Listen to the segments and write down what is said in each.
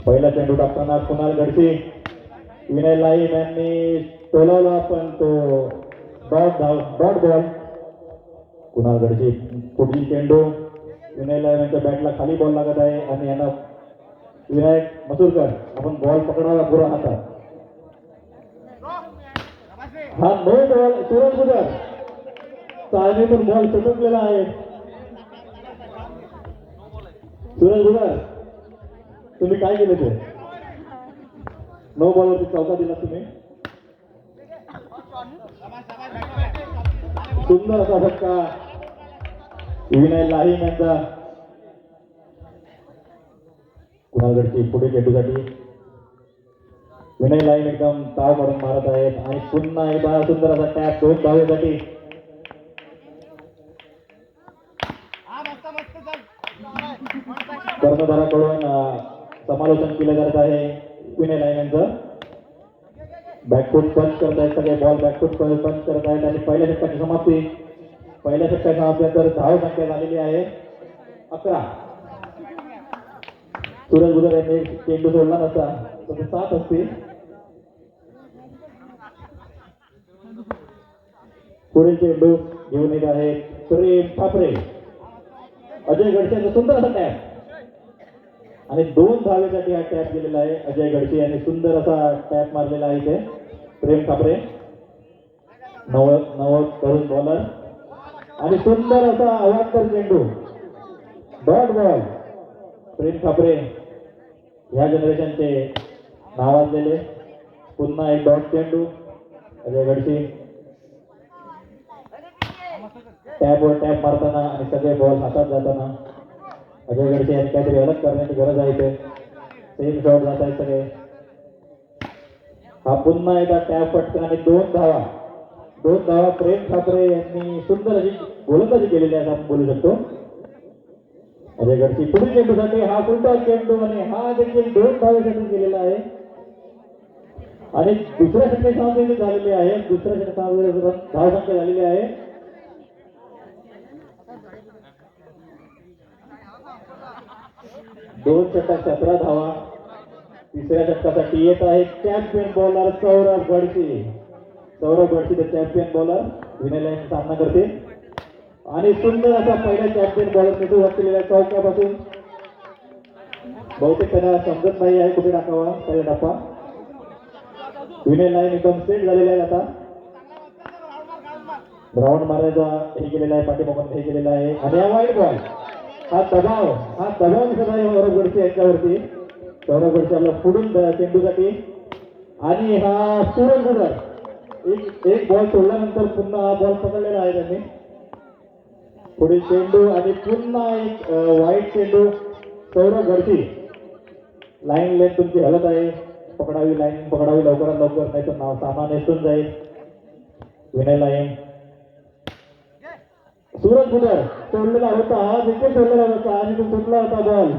पहिला चेंडू टाकताना कुणाल गडसे विनय लाईन यांनी टोलावला पण तो डॉट बॉल. कुणाल गडसे पुढील चेंडू विनय लाईन यांच्या बॅटला खाली बॉल लागत आहे आणि यांना विनायक मसूरकर आपण बॉल पकडावा पुरा हातात. हा नो बॉल. सूरज गुजर चालणीतून बॉल चटकलेला आहे. सूरज गुजर तुम्ही काय केले ते नो बॉलवरती चौका दिला तुम्ही. सुंदर असा फटका विनय लाहीम यांचा. कुणालगडची पुढे चेंडूसाठी विनय लाईन एकदम ताव मारून मारत आहेत आणि पुन्हा एकदा सुंदर असा टॅप 2 धावेसाठी. कर्णधाराकडून समालोचन केलं जात आहे विनय लाईन यांचं. बॅकफूट पंच करत आहेत सगळे बॉल बॅकफूट पंच करत आहेत आणि पहिल्या षटकाची समाप्ती. पहिल्या षटकाच्या समाप्तीनंतर धाव संख्या झालेली आहे 11. सूरज गुजर यांनी चेंडू सोडला नसता तर 7 असतील. पुढील चेंडू घेऊन येत आहे प्रेम ठाकरे. अजय गडसेचा सुंदर असा टॅप आणि 2 धावेसाठी हा टॅप दिलेला आहे. अजय गडसे यांनी सुंदर असा टॅप मारलेला आहे इथे. प्रेम ठाकरे नवद तरुण बॉलर आणि सुंदर असा अवांतर चेंडू डॉट बॉल. प्रेम ठाकरे ह्या जनरेशनचे नावाजलेले. पुन्हा एक डॉट चेंडू अजय गडसे टॅपवर टॅप मारताना आणि सगळे बॉल हातात जाताना अजय गडसे यांनी काहीतरी अलग करण्याची गरज आहे इथे. सेम शॉट जात आहेत सगळे. हा पुन्हा एकदा टॅप पटकन आणि 2 धावा प्रेम ठाकरे यांनी सुंदर अशी गोलंदाजी केलेली आहे आपण बोलू शकतो. अजय गडसे पुढील चेंडूसाठी हा फुलटॉस चेंडू आणि हा देखील 2 धावेसाठी केलेला आहे आणि दुसऱ्या षटकाची समाप्ती झालेली आहे. दुसऱ्या षटकाची धाव संख्या झालेली आहे 2 षटक 17 धावा. तिसऱ्या षटकासाठी येत आहे champion bowler Saurabh Godse. Saurabh Godse the champion bowler Vinay line सामना करते आणि सुंदर असा पहिला चॅम्पियन बॉलर सुरुवात केलेला चौक्यापासून. बहुतेक त्यांना समजत नाही आहे कुठे टाकावा पहिला टप्पा. विनय लाईन एकदम सेट झालेला आहे. आता राऊंड मारायचा हे केलेला आहे पाठीमागून हे केलेला आहे आणि हा वाईट बॉल. हा दबाव दिसत आहे सौरभ गडसे यांच्यावरती. सौरभ गडसे आपला पुढून चेंडूसाठी आणि हा सूरज गुजर एक बॉल सोडल्यानंतर पुन्हा हा बॉल पकडलेला आहे त्यांनी. पुढील चेंडू आणि पुन्हा एक वाईट चेंडू सौरभ गडसे. लाईन लेन तुमची हलत आहे. पकडावी लाईन पकडावी लवकरात लवकर नाही तर सामान निसटून जाईल. विनय लाईन सूरज गुजर सोडलेला होता. हा देखील सोडलेला होता आणि तो सुटला होता बॉल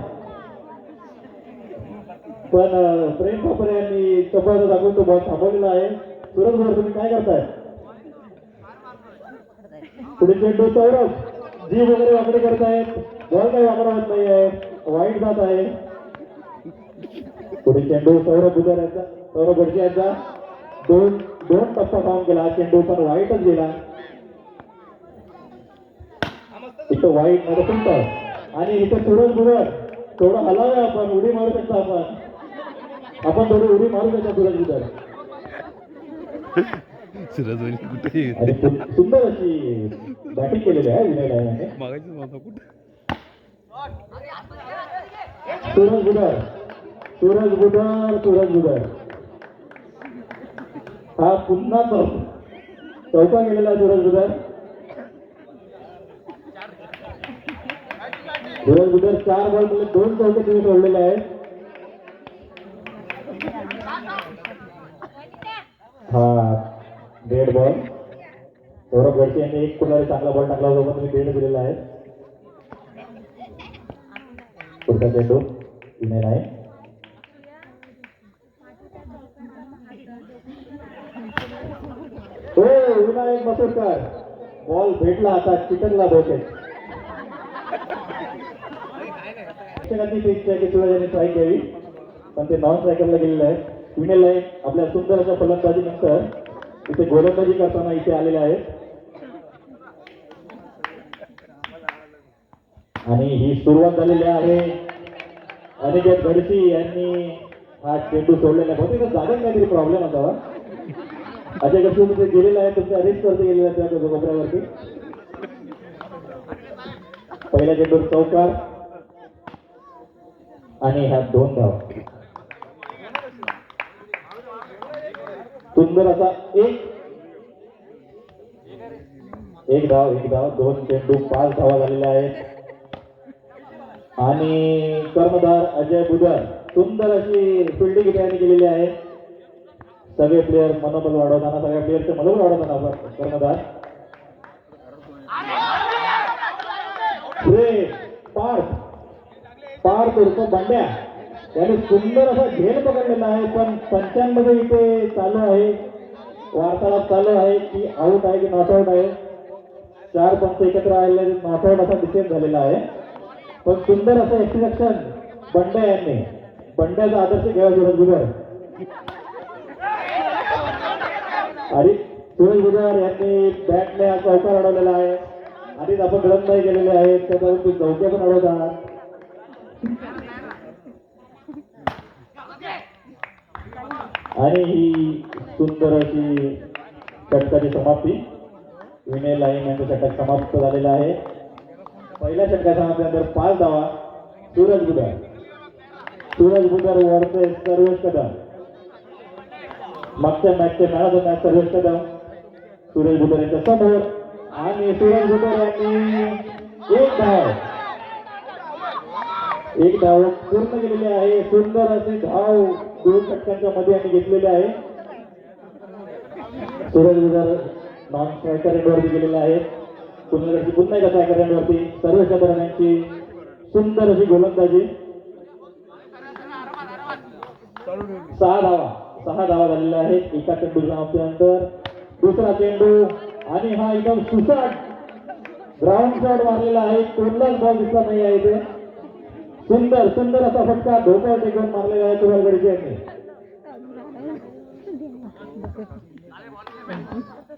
पण प्रेम ठाकरे यांनी चपळ दाखवून तो बॉल थांबवलेला आहे. सूरज गुजर तुम्ही काय करताय. पुढे चेंडू सौरभ जी वगैरे वाकडे करत आहेत. बॉल काही वाकडा होत नाही आहे. वाईट जात आहे. पुढे चेंडू सौरभ गुजर यांचा सौरभ गडसे यांचा 2 टप्पा काउंट केला. हा चेंडू पण वाईटच गेला. इथं वाईट नाही तर आणि इथं सूरज गुजर थोडं हलावे आपण उडी मारू शकता. आपण थोडी उडी मारू शकता सूरज गुजर. सुंदर अशी बॅटिंग केलेली आहे विनय लाईन. सूरज गुजर हा पुन्हा चौका गेलेला सूरज गुजर. सूरज गुजर 4 बॉल मध्ये 2 चौके तुम्ही सोडलेले आहेत. हा डेड बॉल. सौरभ गडसे यांनी एक कुणाला चांगला बॉल टाकला होता पण तुम्ही डेड दिलेला आहे. पुढचा चेंडू विनय लाईन. विनायक मसूरकर बॉल भेटला आता चिकनला बहुतेक. की सूरज यांनी ट्राय केली पण ते नॉन स्ट्रायकरला गेलेले आहेत. विनेल लाईन आपल्या सुंदर अशा फलंदाजी नंतर इथे गोलंदाजी करताना इथे आलेले आहेत आणि ही सुरुवात झालेली आहे. अनिकेत गडसी यांनी हा चेंडू सोडलेला आहे. बहुतेक जागेत काहीतरी प्रॉब्लेम असावा. अजय गडसी तिथे गेलेला आहे, तुमच्या अरेस्ट करते गेलेला आहे त्या कोपऱ्यावरती. पहिल्या चेंडूवर चौकार आणि ह्या 2 धाव. सुंदर असा एक धाव 2 चेंडू 5 धावा झालेल्या आहेत. आणि कर्णधार अजय बुधर सुंदर अशी फिल्डिंग तयारी केलेली आहे. सगळे प्लेयर मनोबल वाढवताना, सगळ्या प्लेयरचे मनोबल वाढवताना कर्णधार पार्थ उर्फ बंड्या त्याने सुंदर असा झेल पकडलेला आहे. पण पंचांमध्ये इथे चालू आहे, वार्तालाप चालू आहे की आउट आहे की नॉट आउट आहे. 4 पंच एकत्र आलेले नॉट आउट असा डिसिजन झालेला आहे. पण सुंदर असं एक्सप्रेशन बंड्या यांनी, बंड्याचा आदर्श घ्यावा सूरज बुधर. आणि सूरज बुधर यांनी बॅटने हा चौकार अडवलेला आहे. आधीच आपण गोलंदाजी केलेले आहेत, त्याच्यावरून ते चौके पण अडवतात. आणि ही सुंदर अशी षटकाची समाप्ती. विनय लाईन यांचं षटक समाप्त झालेलं आहे. पहिल्या षटकाच्या नंतर 5 धावा. सूरज बुधर वरचे सर्वेश कदम, मागच्या मॅचचे man of the match Sarvesh Kadam Suraj Budhar यांच्या समोर. आणि सूरज बुधर यांनी एक धाव पूर्ण केलेली आहे. सुंदर असे धाव 2 षटकांच्या मध्ये यांनी घेतलेले आहे. सूरज बुधर नॉन स्ट्रायकर एंडवरती गेलेले आहेत. पुन्हा एकदा स्ट्रायकर एंडवरती सर्वेश कदम यांची सुंदर अशी गोलंदाजी. 6 धावा झालेल्या आहेत एका चेंडूच्या समाप्तीनंतर. दुसरा चेंडू आणि हा एकदम सुसाट ग्राउंड शॉट मारलेला आहे. कोणलाच बॉल दिसला नाही आहे इथे. सुंदर असा फटका धोक्यावर टेकून मारलेला आहे कुणाल गडसे यांनी.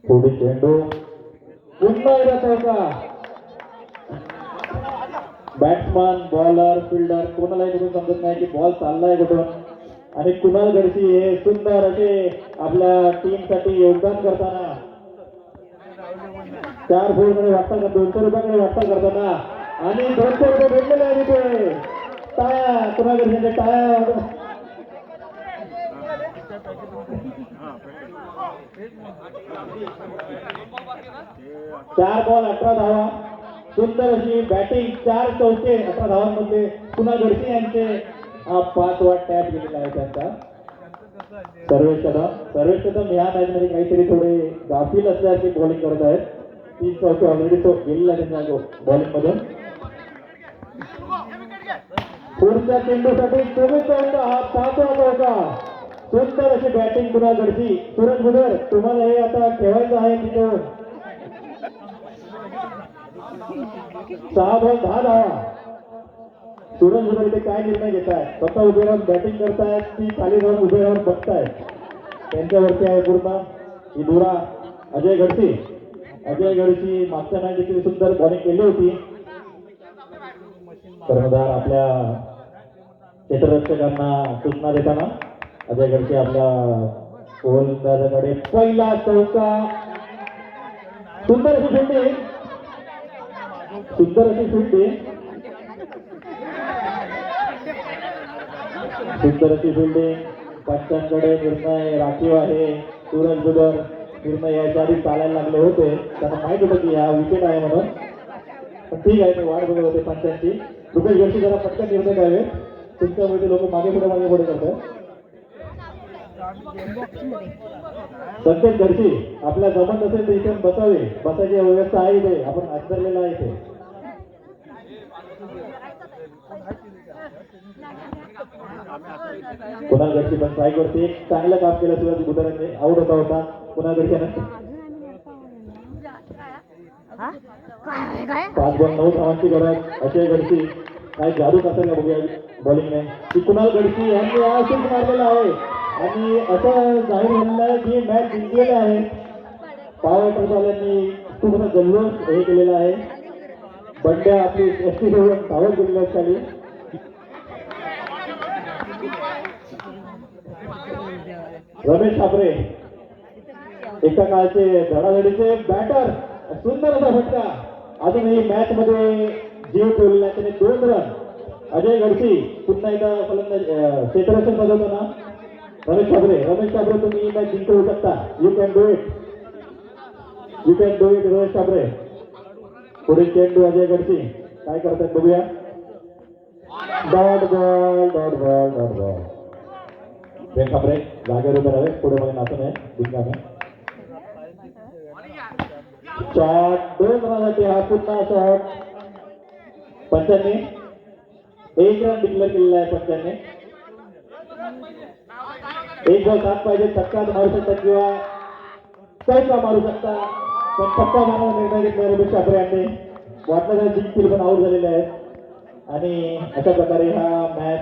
पुढील चेंडू पुन्हा एकदा चौका. बॅट्समन, बॉलर, फिल्डर कोणालाही कुठून समजत नाही की बॉल चाललाय कुठून. आणि कुणाल गडसी हे सुंदर असे आपल्या टीम साठी योगदान करताना 4 फूटकडे वाटता, 200 रुपयाकडे वाटता करताना आणि 200 रुपये भेटलेले आहे तिथे. टाळ्या कुणाल गडसे टाळ्या. 4 बॉल 18 धावा. सुंदर अशी बॅटिंग, 4 चौके 18 धावांमध्ये कुणाल गडसे यांचे 5वा टॅप गेलेला आहे त्यांचा. सर्वेश कदम या मॅच मध्ये काहीतरी थोडे गाफील असल्यासारखी बॉलिंग करत आहेत. 3 चौके ऑलरेडी तो गेलेला त्यांच्या बॉलिंग मधून. पुढच्या चेंडूसाठी 24 चौका, हा 5वा चौका. सुंदर अशी बॅटिंग कुणाल गडसे. सूरज बुधर तुम्हाला हे आता ठेवायचं आहे तिथं. 6 बॉल 10 धावा. सूरज बुधर इथे काय निर्णय घेत आहेत? स्वतः उभे राहून बॅटिंग करतायत की खाली जाऊन उभे राहून बघतायत? त्यांच्यावरती आहे पूर्ण ही धुरा. अजय गडसी मागच्या मॅच देखील सुंदर बॉलिंग केली होती. कर्णधार आपल्या क्षेत्ररक्षकांना सूचना देताना अजय गडसे आपल्या गोलंदाजाकडे पहिला चौका. सुंदर अशी फिल्डिंग. पंचांकडे निर्णय राखीव आहे. सूरज बुधर निर्णय याच्या आधी चालायला लागले होते, त्यांना माहित होतं की हा विकेट आहे म्हणून. पण ठीक आहे, ते वाट बघत होते पंचांची. रुपेश गडसे जरा पटकन निर्णय घ्यावे. तुमच्यामुळे लोक मागे पुढे करतात. संकेत गडसे आपल्या जमत असेल तर इथे बसायची व्यवस्था आहे इथे. आपण आचरलेला आहे इथे. कुणाल गडसे पण ट्राय करते. एक चांगलं काम केलं सूरज बुधरांनी. आउट होता कुणाल गडसेनं. 5 बॉल 9 धावांची गरज. अजय गडसे काय जादू कसं का बघूया. बॉलिंगने की कुणाल गडसी यांनी हा सिक्स मारलेला आहे आणि असं जाहीर झालेलं आहे की मॅच जिंकलेली आहे. पॉवर वाल्यांनी खूप असा जल्लोष हे केलेला आहे. बंड्या आपली एसटी सोडून धावत गेलेली आहे खाली. रमेश ठाकरे एका काळचे धडाधडीचे बॅटर, सुंदर असा फटका, अजूनही मॅच मध्ये जीव ठेवलेला त्याने 2 रन. अजय गडसी पुन्हा एकदा फलंदाज क्षेत्ररक्षण सजवताना रमेश ठाकरे तुम्ही मॅच जिंकवू शकता. You can do it Ramesh Thackeray. पुढे चेंडू अजय गडसी काय करतात बघूया. Dot ball. रमेश ठाकरे जागेवर उभे राहावे, पुढे मध्ये नाचू नये बिंगाने. शॉट 2 रनासाठी हा पुन्हा शॉट. पंचांनी 1 रन डिक्लेअर केलेला आहे. पंचांनी 1 बॉल 7 पाहिजे. छक्का मारू शकता किंवा चौका मारू शकता, पण छक्का मारण्याचा निर्णय घेतला रमेश ठाकरे यांनी. वाटलं तर जिंकतील पण आऊट झालेले आहेत आणि अशा प्रकारे हा मॅच